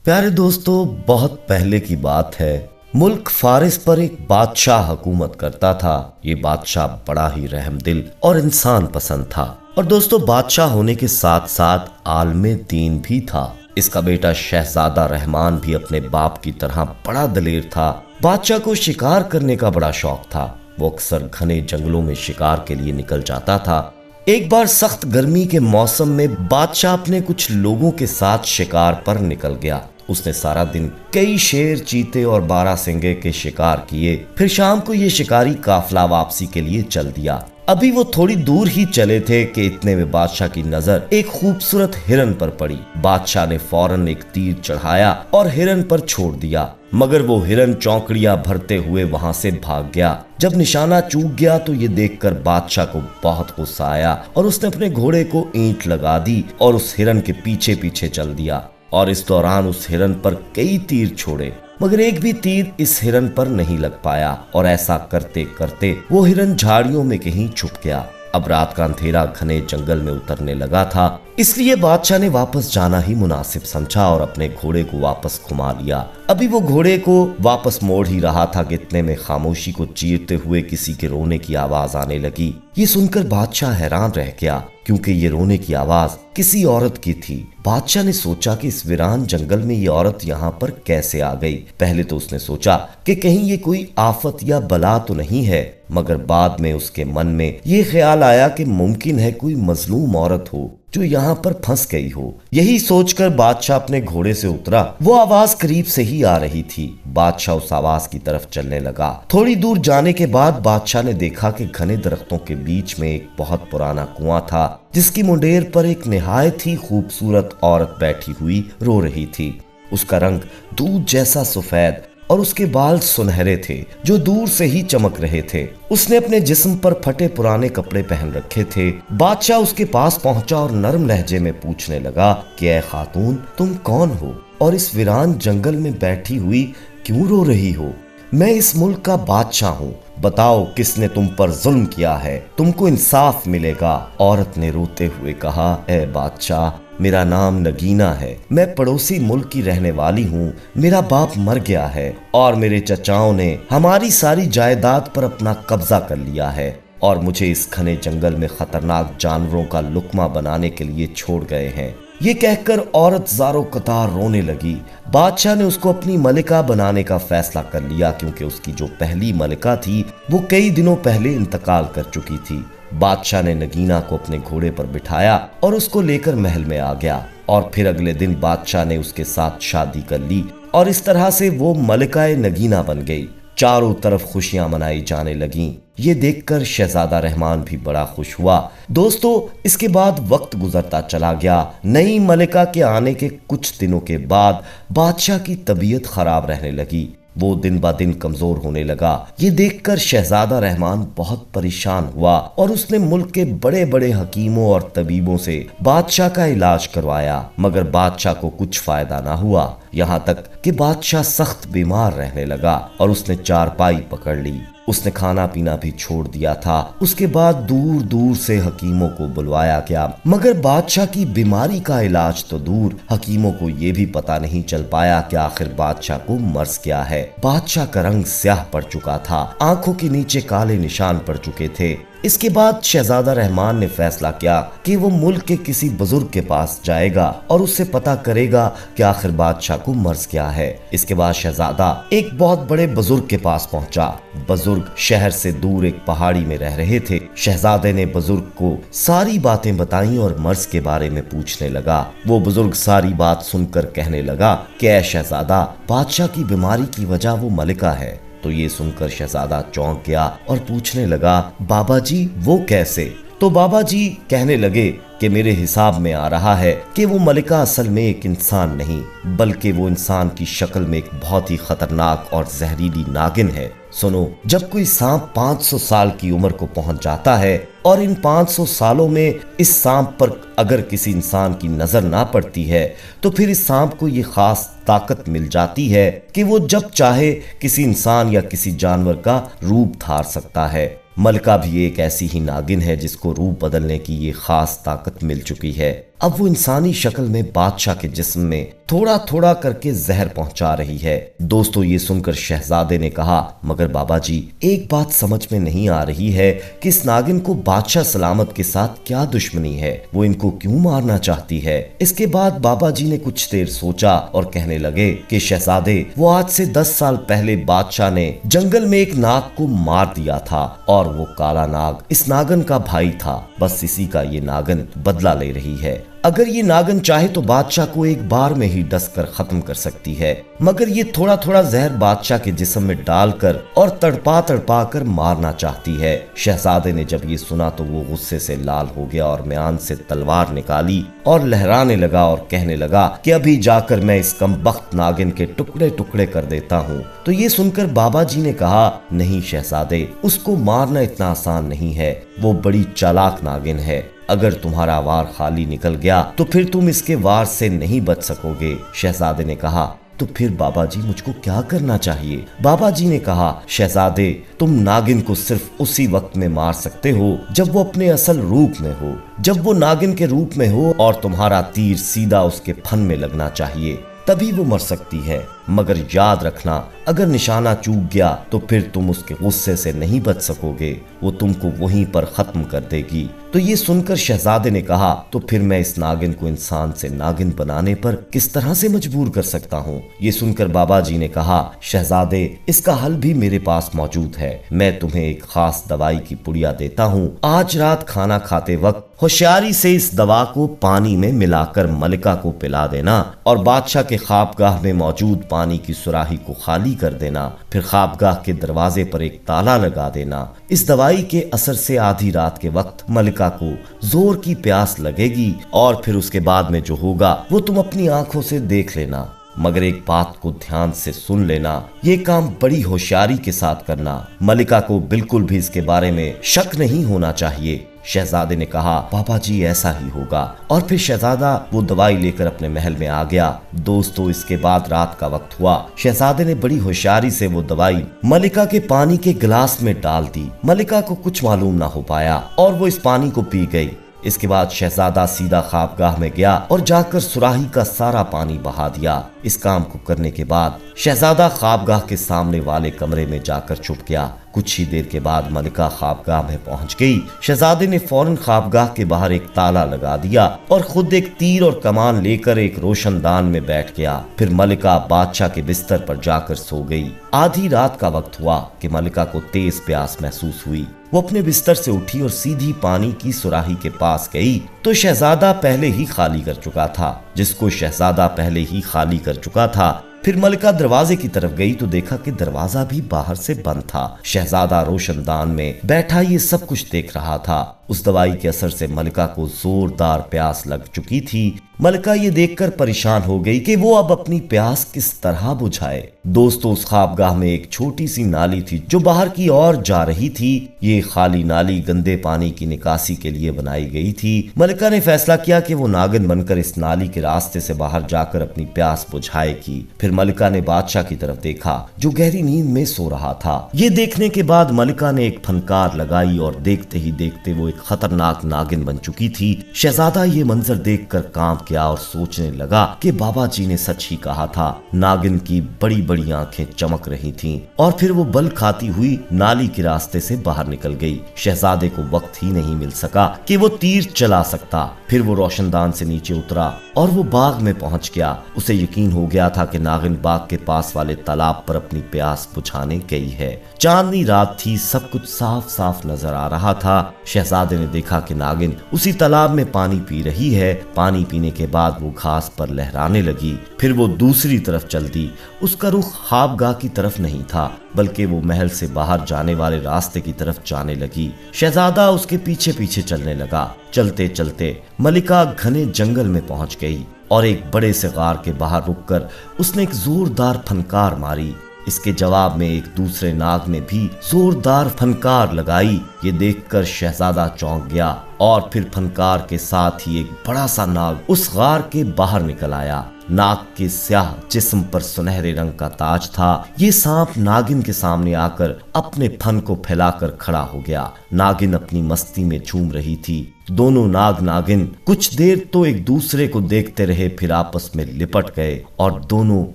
پیارے دوستو، بہت پہلے کی بات ہے۔ ملک فارس پر ایک بادشاہ حکومت کرتا تھا۔ یہ بادشاہ بڑا ہی رحم دل اور انسان پسند تھا، اور دوستو بادشاہ ہونے کے ساتھ ساتھ عالم دین بھی تھا۔ اس کا بیٹا شہزادہ رحمان بھی اپنے باپ کی طرح بڑا دلیر تھا۔ بادشاہ کو شکار کرنے کا بڑا شوق تھا۔ وہ اکثر گھنے جنگلوں میں شکار کے لیے نکل جاتا تھا۔ ایک بار سخت گرمی کے موسم میں بادشاہ اپنے کچھ لوگوں کے ساتھ شکار پر نکل گیا۔ اس نے سارا دن کئی شیر، چیتے اور بارہ سنگے کے شکار کیے۔ پھر شام کو یہ شکاری قافلہ واپسی کے لیے چل دیا۔ ابھی وہ تھوڑی دور ہی چلے تھے کہ اتنے میں بادشاہ کی نظر ایک خوبصورت ہرن پر پڑی۔ بادشاہ نے فوراً ایک تیر چڑھایا اور ہرن پر چھوڑ دیا، مگر وہ ہرن چونکڑیاں بھرتے ہوئے وہاں سے بھاگ گیا۔ جب نشانہ چوک گیا تو یہ دیکھ کر بادشاہ کو بہت غصہ آیا، اور اس نے اپنے گھوڑے کو اینٹ لگا دی اور اس ہرن کے پیچھے پیچھے چل دیا، اور اس دوران اس ہرن پر کئی تیر چھوڑے، مگر ایک بھی تیر اس ہرن پر نہیں لگ پایا، اور ایسا کرتے کرتے وہ ہرن جھاڑیوں میں کہیں چھپ گیا۔ اب رات کا اندھیرا گھنے جنگل میں اترنے لگا تھا، اس لیے بادشاہ نے واپس جانا ہی مناسب سمجھا اور اپنے گھوڑے کو واپس گھما لیا۔ ابھی وہ گھوڑے کو واپس موڑ ہی رہا تھا کہ اتنے میں خاموشی کو چیرتے ہوئے کسی کے رونے کی آواز آنے لگی۔ یہ سن کر بادشاہ حیران رہ گیا، کیونکہ یہ رونے کی آواز کسی عورت کی تھی۔ بادشاہ نے سوچا کہ اس ویران جنگل میں یہ عورت یہاں پر کیسے آ گئی۔ پہلے تو اس نے سوچا کہ کہیں یہ کوئی آفت یا بلا تو نہیں ہے، مگر بعد میں اس کے من میں یہ خیال آیا کہ ممکن ہے کوئی مظلوم عورت ہو جو یہاں پر پھنس گئی ہو۔ یہی سوچ کر بادشاہ اپنے گھوڑے سے اترا۔ وہ آواز قریب سے ہی آ رہی تھی۔ بادشاہ اس آواز کی طرف چلنے لگا۔ تھوڑی دور جانے کے بعد بادشاہ نے دیکھا کہ گھنے درختوں کے بیچ میں ایک بہت پرانا کنواں تھا، جس کی منڈیر پر ایک نہایت ہی خوبصورت عورت بیٹھی ہوئی رو رہی تھی۔ اس کا رنگ دودھ جیسا سفید اور اس کے بال سنہرے تھے جو دور سے ہی چمک رہے تھے۔ اس نے اپنے جسم پر پھٹے پرانے کپڑے پہن رکھے تھے۔ بادشاہ اس کے پاس پہنچا اور نرم لہجے میں پوچھنے لگا کہ اے خاتون، تم کون ہو اور اس ویران جنگل میں بیٹھی ہوئی کیوں رو رہی ہو؟ میں اس ملک کا بادشاہ ہوں، بتاؤ کس نے تم پر ظلم کیا ہے؟ تم کو انصاف ملے گا۔ عورت نے روتے ہوئے کہا، اے بادشاہ، میرا نام نگینہ ہے، میں پڑوسی ملک کی رہنے والی ہوں۔ میرا باپ مر گیا ہے اور میرے چچاؤں نے ہماری ساری جائیداد پر اپنا قبضہ کر لیا ہے، اور مجھے اس گھنے جنگل میں خطرناک جانوروں کا لقمہ بنانے کے لیے چھوڑ گئے ہیں۔ یہ کہہ کر عورت زارو قطار رونے لگی۔ بادشاہ نے اس کو اپنی ملکہ بنانے کا فیصلہ کر لیا، کیونکہ اس کی جو پہلی ملکہ تھی وہ کئی دنوں پہلے انتقال کر چکی تھی۔ بادشاہ نے نگینہ کو اپنے گھوڑے پر بٹھایا اور اس کو لے کر محل میں آ گیا، اور پھر اگلے دن بادشاہ نے اس کے ساتھ شادی کر لی، اور اس طرح سے وہ ملکہ نگینہ بن گئی۔ چاروں طرف خوشیاں منائی جانے لگیں۔ یہ دیکھ کر شہزادہ رحمان بھی بڑا خوش ہوا۔ دوستو، اس کے بعد وقت گزرتا چلا گیا۔ نئی ملکہ کے آنے کے کچھ دنوں کے بعد بادشاہ کی طبیعت خراب رہنے لگی۔ وہ دن با دن کمزور ہونے لگا۔ یہ دیکھ کر شہزادہ رحمان بہت پریشان ہوا، اور اس نے ملک کے بڑے بڑے حکیموں اور طبیبوں سے بادشاہ کا علاج کروایا، مگر بادشاہ کو کچھ فائدہ نہ ہوا، یہاں تک کہ بادشاہ سخت بیمار رہنے لگا اور اس نے چارپائی پکڑ لی۔ اس نے کھانا پینا بھی چھوڑ دیا تھا۔ اس کے بعد دور دور سے حکیموں کو بلوایا گیا، مگر بادشاہ کی بیماری کا علاج تو دور، حکیموں کو یہ بھی پتا نہیں چل پایا کہ آخر بادشاہ کو مرض کیا ہے۔ بادشاہ کا رنگ سیاہ پڑ چکا تھا، آنکھوں کے نیچے کالے نشان پڑ چکے تھے۔ اس کے بعد شہزادہ رحمان نے فیصلہ کیا کہ وہ ملک کے کسی بزرگ کے پاس جائے گا اور اس سے پتہ کرے گا کہ آخر بادشاہ کو مرض کیا ہے۔ اس کے بعد شہزادہ ایک بہت بڑے بزرگ کے پاس پہنچا۔ بزرگ شہر سے دور ایک پہاڑی میں رہ رہے تھے۔ شہزادے نے بزرگ کو ساری باتیں بتائیں اور مرض کے بارے میں پوچھنے لگا۔ وہ بزرگ ساری بات سن کر کہنے لگا کہ اے شہزادہ، بادشاہ کی بیماری کی وجہ وہ ملکہ ہے۔ تو یہ سن کر شہزادہ چونک گیا اور پوچھنے لگا، بابا جی وہ کیسے؟ تو بابا جی کہنے لگے کہ میرے حساب میں آ رہا ہے کہ وہ ملکہ اصل میں ایک انسان نہیں، بلکہ وہ انسان کی شکل میں ایک بہت ہی خطرناک اور زہریلی ناگن ہے۔ سنو، جب کوئی سانپ 500 سال کی عمر کو پہنچ جاتا ہے اور ان 500 سالوں میں اس سانپ پر اگر کسی انسان کی نظر نہ پڑتی ہے تو پھر اس سانپ کو یہ خاص طاقت مل جاتی ہے کہ وہ جب چاہے کسی انسان یا کسی جانور کا روپ دھار سکتا ہے۔ ملکہ بھی ایک ایسی ہی ناگن ہے جس کو روپ بدلنے کی یہ خاص طاقت مل چکی ہے۔ अब वो इंसानी शक्ल में बादशाह के जिस्म में थोड़ा थोड़ा करके जहर पहुंचा रही है। दोस्तों, ये सुनकर शहजादे ने कहा, मगर बाबा जी, एक बात समझ में नहीं आ रही है कि इस नागिन को बादशाह सलामत के साथ क्या दुश्मनी है, वो इनको क्यों मारना चाहती है। इसके बाद बाबा जी ने कुछ देर सोचा और कहने लगे कि शहजादे, वो आज से 10 साल पहले बादशाह ने जंगल में एक नाग को मार दिया था और वो काला नाग इस नागन का भाई था। बस इसी का ये नागन बदला ले रही है। अगर ये नागन चाहे तो बादशाह को एक बार में ही डस कर खत्म कर सकती है, मगर ये थोड़ा थोड़ा जहर बादशाह के जिस्म में डालकर और तड़पा तड़पा कर मारना चाहती है। शहजादे ने जब ये सुना तो वो गुस्से से लाल हो गया और म्यान से तलवार निकाली और लहराने लगा और कहने लगा कि अभी जाकर मैं इस कमबख्त नागिन के टुकड़े टुकड़े कर देता हूँ। तो ये सुनकर बाबा जी ने कहा, नहीं शहजादे, उसको मारना इतना आसान नहीं है, वो बड़ी चालाक नागिन है। अगर तुम्हारा वार खाली निकल गया तो फिर तुम इसके वार से नहीं बच सकोगे। शहजादे ने कहा, तो फिर बाबा जी मुझको क्या करना चाहिए? बाबा जी ने कहा, शहजादे, तुम नागिन को सिर्फ उसी वक्त में मार सकते हो जब वो अपने असल रूप में हो, जब वो नागिन के रूप में हो और तुम्हारा तीर सीधा उसके फन में लगना चाहिए, तभी वो मर सकती है। मगर याद रखना, अगर निशाना चूक गया तो फिर तुम उसके गुस्से से नहीं बच सकोगे, वो तुमको वहीं पर खत्म कर देगी। तो ये सुनकर शहजादे ने कहा, तो फिर मैं इस नागिन को इंसान से नागिन बनाने पर किस तरह से मजबूर कर सकता हूँ? ये सुनकर बाबा जी ने कहा, शहजादे, इसका हल भी मेरे पास मौजूद है। मैं तुम्हें एक खास दवाई की पुड़िया देता हूँ। आज रात खाना खाते वक्त होशियारी से इस दवा को पानी में मिलाकर मलिका को पिला देना और बादशाह के ख्वाबगाह में मौजूद पानी की सुराही को खाली कर देना। फिर ख्वाबगाह के दरवाजे पर एक ताला लगा देना। इस दवाई के असर से आधी रात के वक्त मलिका को जोर की प्यास लगेगी और फिर उसके बाद में जो होगा वो तुम अपनी आंखों से देख लेना। मगर एक बात को ध्यान से सुन लेना, ये काम बड़ी होशियारी के साथ करना। मलिका को बिल्कुल भी इसके बारे में शक नहीं होना चाहिए। शहजादे ने कहा, बाबा जी, ऐसा ही होगा। और फिर शहजादा वो दवाई लेकर अपने महल में आ गया। दोस्तों, इसके बाद रात का वक्त हुआ। शहजादे ने बड़ी होशियारी से वो दवाई मलिका के पानी के गिलास में डाल दी। मलिका को कुछ मालूम ना हो पाया और वो इस पानी को पी गई। इसके बाद शहजादा सीधा ख्वाबगाह में गया और जाकर सुराही का सारा पानी बहा दिया। इस काम को करने के बाद शहजादा ख्वाबगाह के सामने वाले कमरे में जाकर छुप गया। कुछ ही देर के बाद मलिका ख्वाबगाह में पहुंच गई। शहजादे ने फौरन ख्वाबगाह के बाहर एक ताला लगा दिया और खुद एक तीर और कमान लेकर एक रोशनदान में बैठ गया। फिर मलिका बादशाह के बिस्तर पर जाकर सो गई। आधी रात का वक्त हुआ कि मलिका को तेज प्यास महसूस हुई। वो अपने बिस्तर से उठी और सीधी पानी की सुराही के पास गई तो शहजादा पहले ही खाली कर चुका था, जिसको शहजादा पहले ही खाली कर चुका था। फिर मलिका दरवाजे की तरफ गई तो देखा कि दरवाजा भी बाहर से बंद था। शहजादा रोशनदान में बैठा ये सब कुछ देख रहा था। उस दवाई के असर से मलिका को जोरदार प्यास लग चुकी थी। मलिका ये देखकर परेशान हो गई कि वो अब अपनी प्यास किस तरह बुझाए। दोस्तों, उस ख्वाबगाह में एक छोटी सी नाली थी जो बाहर की ओर जा रही थी। ये खाली नाली गंदे पानी की निकासी के लिए बनाई गई थी। मलिका ने फैसला किया कि वो नागिन बनकर इस नाली के रास्ते से बाहर जाकर अपनी प्यास बुझाएगी। फिर मलिका ने बादशाह की तरफ देखा जो गहरी नींद में सो रहा था। ये देखने के बाद मलिका ने एक फनकार लगाई और देखते ही देखते वो खतरनाक नागिन बन चुकी थी। शहजादा ये मंजर देखकर कांप गया और सोचने लगा कि बाबा जी ने सच ही कहा था। नागिन की बड़ी बड़ी आंखें चमक रही थीं और फिर वो बल खाती हुई नाली के रास्ते से बाहर निकल गई। शहजादे को वक्त ही नहीं मिल सका कि वो तीर चला सकता। फिर वो रोशनदान से नीचे उतरा और वो बाग में पहुंच गया। उसे यकीन हो गया था कि नागिन बाग के पास वाले तालाब पर अपनी प्यास बुझाने गई है। चांदनी रात थी, सब कुछ साफ साफ नजर आ रहा था। शहजादे ने देखा कि नागिन उसी तालाब में पानी पी रही है। पानी पीने के बाद वो घास पर लहराने लगी। फिर वो दूसरी तरफ चल दी। उसका रुख ख्वाबगाह की तरफ नहीं था, बल्कि वो महल से बाहर जाने वाले रास्ते की तरफ जाने लगी। शहजादा उसके पीछे पीछे चलने लगा। चलते चलते मलिका घने जंगल में पहुंच गई और एक बड़े से गार के बाहर रुककर उसने एक जोरदार फनकार मारी। इसके जवाब में एक दूसरे नाग ने भी जोरदार फनकार लगाई। ये देखकर शहजादा चौंक गया और फिर फनकार के साथ ही एक बड़ा सा नाग उस गार के बाहर निकल आया। नाग के स्याह जिस्म पर सुनहरे रंग का ताज था। ये सांप नागिन के सामने आकर अपने फन को फैलाकर खड़ा हो गया। नागिन अपनी मस्ती में झूम रही थी। दोनों नाग नागिन कुछ देर तो एक दूसरे को देखते रहे, फिर आपस में लिपट गए और दोनों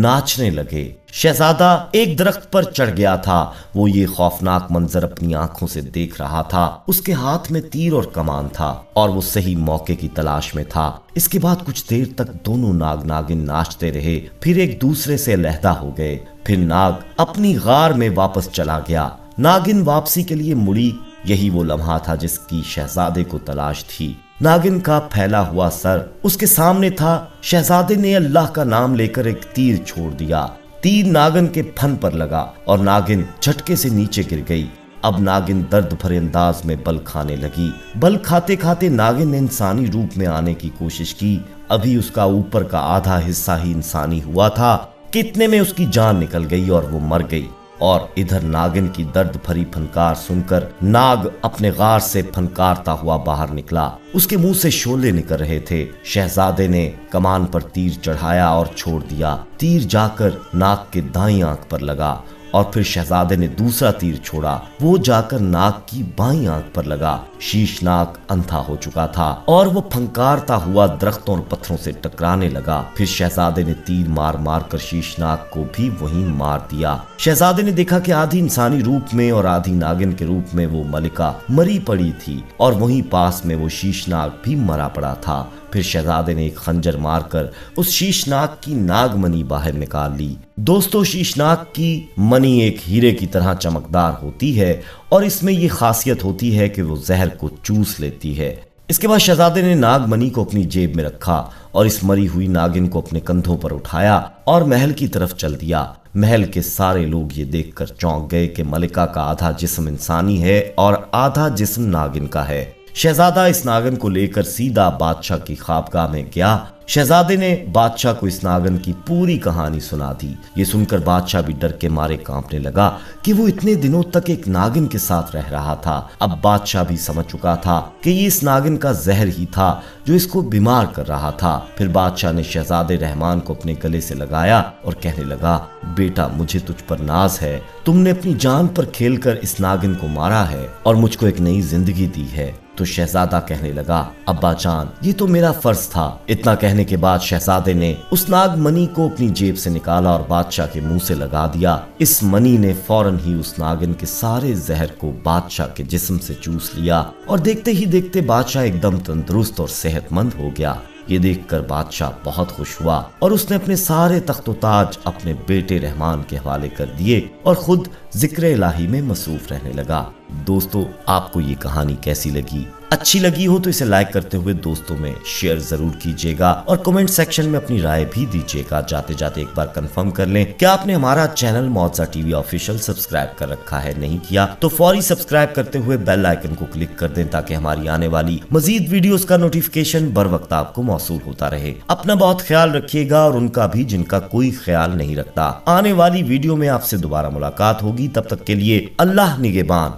नाचने लगे। शहजादा एक दरख्त पर चढ़ गया था। वो ये खौफनाक मंजर अपनी आंखों से देख रहा था। उसके हाथ में तीर और कमान था और वो सही मौके की तलाश में था। इसके बाद कुछ देर तक दोनों नाग नागिन नाचते रहे, फिर एक दूसरे से अलहदा हो गए। फिर नाग अपनी गार में वापस चला गया। नागिन वापसी के लिए मुड़ी। यही वो लम्हा था जिसकी शहजादे को तलाश थी। नागिन का फैला हुआ सर उसके सामने था। शहजादे ने अल्लाह का नाम लेकर एक तीर छोड़ दिया। तीर नागिन के फन पर लगा और नागिन झटके से नीचे गिर गई। अब नागिन दर्द भरे अंदाज में बल खाने लगी। बल खाते खाते नागिन ने इंसानी रूप में आने की कोशिश की। अभी उसका ऊपर का आधा हिस्सा ही इंसानी हुआ था कि इतने में उसकी जान निकल गई और वो मर गई। और इधर नागिन की दर्द भरी फनकार सुनकर नाग अपने गार से फनकारता हुआ बाहर निकला। उसके मुंह से शोले निकल रहे थे। शहजादे ने कमान पर तीर चढ़ाया और छोड़ दिया। तीर जाकर नाग के दाईं आंख पर लगा और फिर शहजादे ने दूसरा तीर छोड़ा। वो जाकर नाग की बाईं आंख पर लगा। शीशनाग अंधा हो चुका था और वो फंकारता हुआ दरख्तों और पत्थरों से टकराने लगा। फिर शहजादे ने तीर मार मार कर शीशनाग को भी वहीं मार दिया। शहजादे ने देखा कि आधी इंसानी रूप में और आधी नागिन के रूप में वो मलिका मरी पड़ी थी और वहीं पास में वो शीशनाग भी मरा पड़ा था। फिर शहजादे ने एक खंजर मारकर उस शीशनाग की नागमणि बाहर निकाल ली। दोस्तों, शीशनाग की मणि एक हीरे की तरह चमकदार होती है और इसमें ये खासियत होती है कि वो जहर को चूस लेती है। इसके बाद शहजादे ने नागमणि को अपनी जेब में रखा और इस मरी हुई नागिन को अपने कंधों पर उठाया और महल की तरफ चल दिया। महल के सारे लोग ये देखकर चौंक गए कि मलिका का आधा जिस्म इंसानी है और आधा जिस्म नागिन का है। शहजादा इस नागिन को लेकर सीधा बादशाह की ख्वाबगाह में गया। शहजादे ने बादशाह को इस नागिन की पूरी कहानी सुना दी। ये सुनकर बादशाह भी डर के मारे कांपने लगा कि वो इतने दिनों तक एक नागिन के साथ रह रहा था। अब बादशाह भी समझ चुका था कि ये इस नागिन का जहर ही था जो इसको बीमार कर रहा था। फिर बादशाह ने शहजादे रहमान को अपने गले से लगाया और कहने लगा, बेटा, मुझे तुझ पर नाज है। तुमने अपनी जान पर खेलकर इस नागिन को मारा है और मुझको एक नई जिंदगी दी है। तो शहजादा कहने लगा, अब्बा जान, ये तो मेरा फर्ज था। इतना कहने के बाद शहजादे ने उस नागमणि को अपनी जेब से निकाला और बादशाह के मुंह से लगा दिया। इस मणि ने फौरन ही उस नागिन के सारे जहर को बादशाह के जिस्म से चूस लिया और देखते ही देखते बादशाह एकदम तंदुरुस्त और सेहतमंद हो गया। ये देखकर बादशाह बहुत खुश हुआ और उसने अपने सारे तख्त-ओ-ताज अपने बेटे रहमान के हवाले कर दिए और खुद जिक्र इलाही में मसरूफ रहने लगा। दोस्तों, आपको ये कहानी कैसी लगी? अच्छी लगी हो तो इसे लाइक करते हुए दोस्तों में शेयर जरूर कीजिएगा और कमेंट सेक्शन में अपनी राय भी दीजिएगा। जाते जाते एक बार कंफर्म कर लें कि आपने हमारा चैनल मौजा टीवी ऑफिशियल सब्सक्राइब कर रखा है। नहीं किया तो फौरी सब्सक्राइब करते हुए बेल आइकन को क्लिक कर दें ताकि हमारी आने वाली मजीद वीडियोस का नोटिफिकेशन बर वक्त आपको मौसूल होता रहे। अपना बहुत ख्याल रखिएगा और उनका भी जिनका कोई ख्याल नहीं रखता। आने वाली वीडियो में आपसे दोबारा मुलाकात होगी। तब तक के लिए अल्लाह निगहबान।